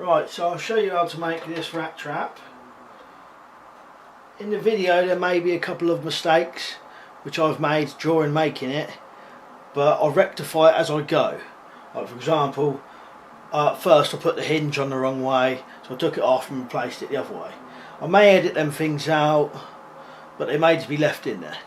Right, so I'll show you how to make this rat trap. In the video there may be a couple of mistakes which I've made during making it, but I'll rectify it as I go. Like for example, first I put the hinge on the wrong way, so I took it off and placed it the other way. I may edit them things out, but they may just be left in there.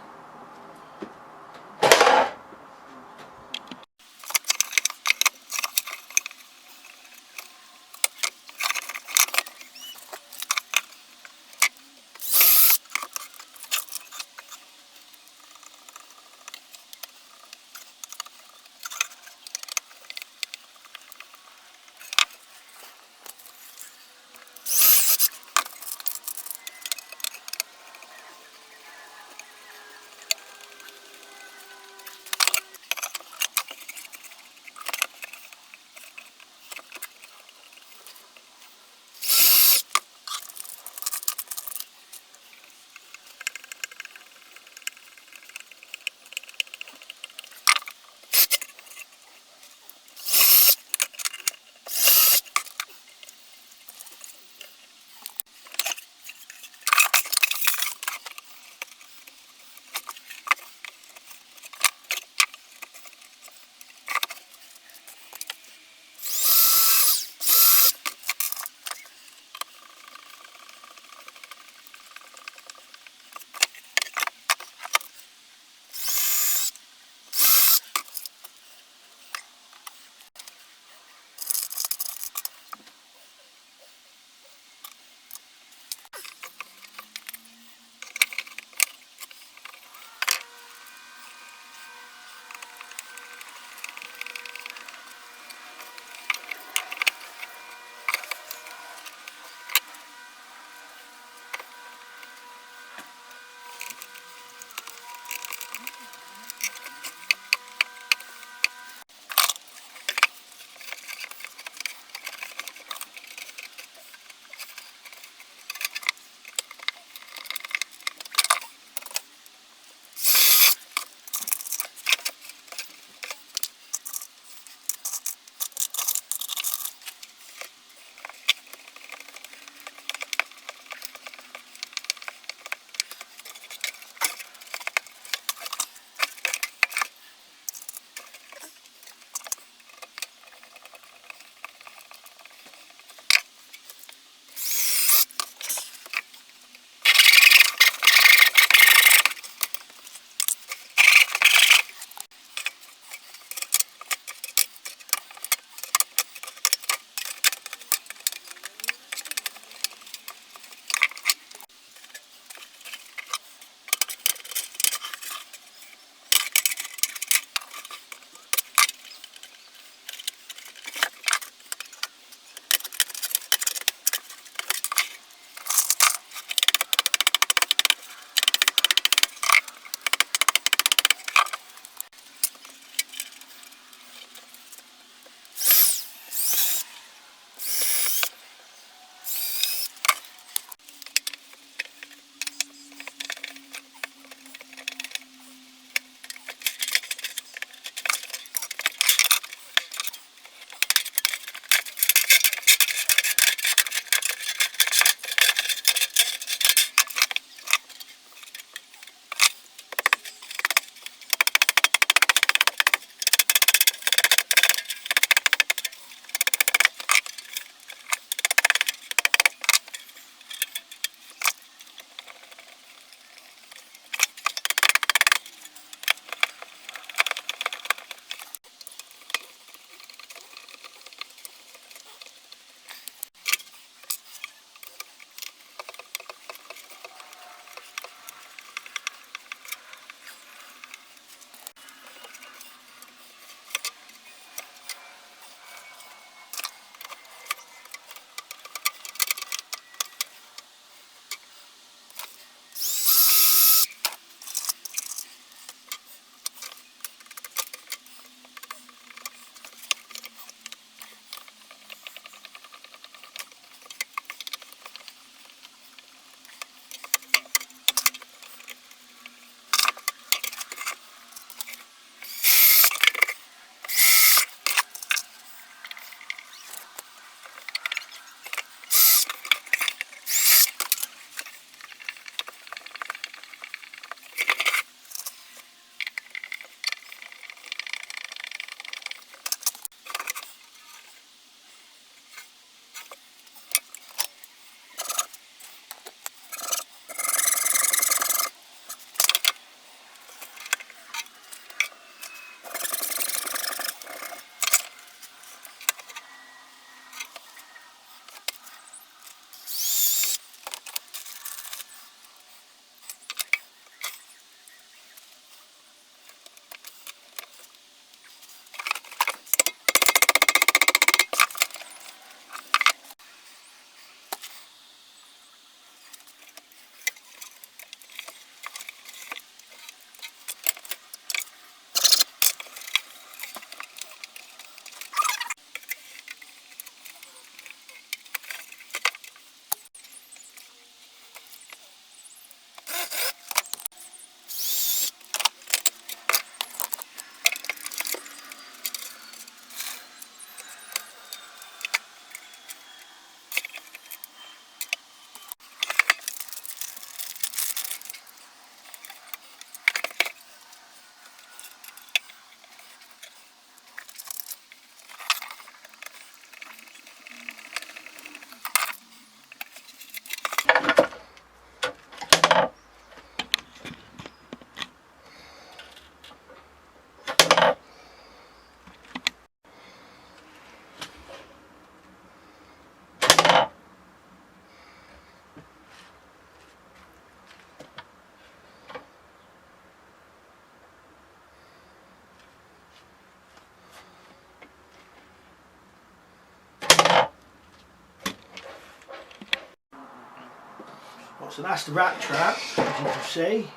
So that's the rat trap, as you can see.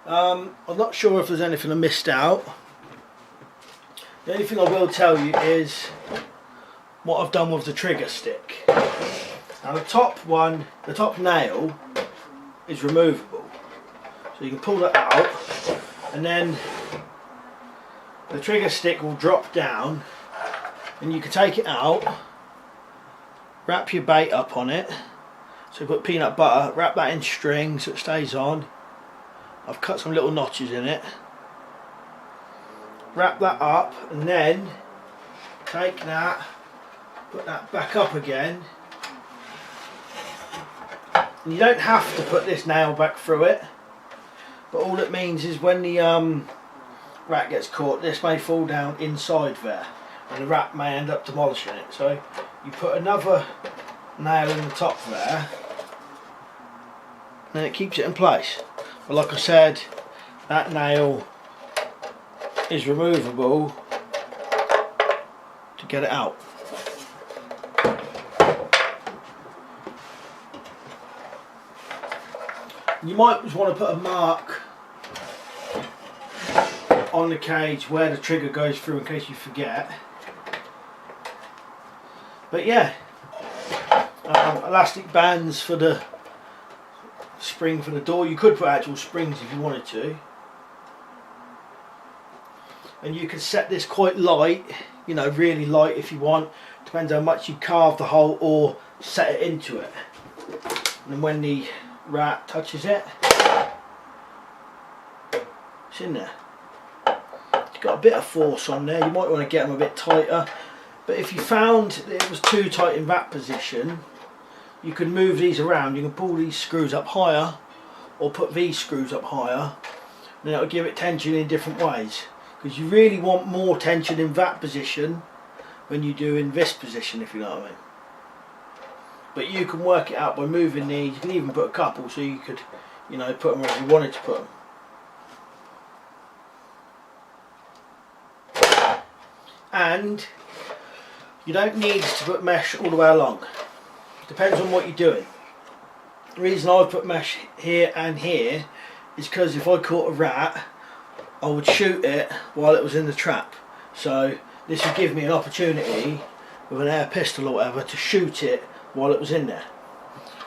I'm not sure if there's anything I missed out. The only thing I will tell you is what I've done with the trigger stick. Now the top one, the top nail is removable. So you can pull that out and then the trigger stick will drop down and you can take it out, wrap your bait up on it. So put peanut butter, wrap that in string so it stays on. I've cut some little notches in it. Wrap that up and then take that, put that back up again. And you don't have to put this nail back through it, but all it means is when the rat gets caught, this may fall down inside there and the rat may end up demolishing it. So you put another nail in the top there and then it keeps it in place. But like I said, that nail is removable to get it out. You might just want to put a mark on the cage where the trigger goes through in case you forget. But yeah, elastic bands for the spring for the door. You could put actual springs if you wanted to. And you can set this quite light, you know, really light if you want. Depends how much you carve the hole or set it into it. And when the rat touches it, it's in there. It's got a bit of force on there. You might want to get them a bit tighter. But if you found that it was too tight in that position, you can move these around. You can pull these screws up higher or put these screws up higher. And it'll give it tension in different ways. Because you really want more tension in that position than you do in this position, if you know what I mean. But you can work it out by moving these. You can even put a couple so you could, you know, put them where you wanted to put them. And you don't need to put mesh all the way along. Depends on what you're doing. The reason I've put mesh here and here is because if I caught a rat, I would shoot it while it was in the trap. So this would give me an opportunity with an air pistol or whatever to shoot it while it was in there.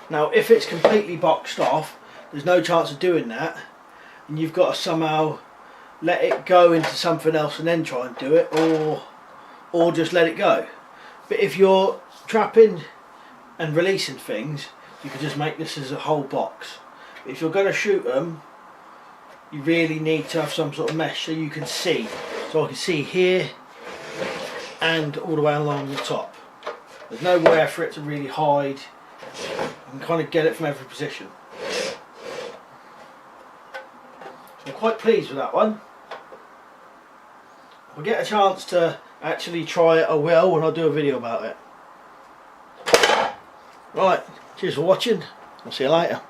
Now if it's completely boxed off, there's no chance of doing that, and you've got to somehow let it go into something else and then try and do it, or just let it go. But if you're trapping and releasing things, you can just make this as a whole box. But if you're going to shoot them, you really need to have some sort of mesh so you can see. So I can see here and all the way along the top. There's nowhere for it to really hide. You can kind of get it from every position. So I'm quite pleased with that one. If I get a chance to actually try it, I will, and I'll do a video about it. Right, cheers for watching. I'll see you later.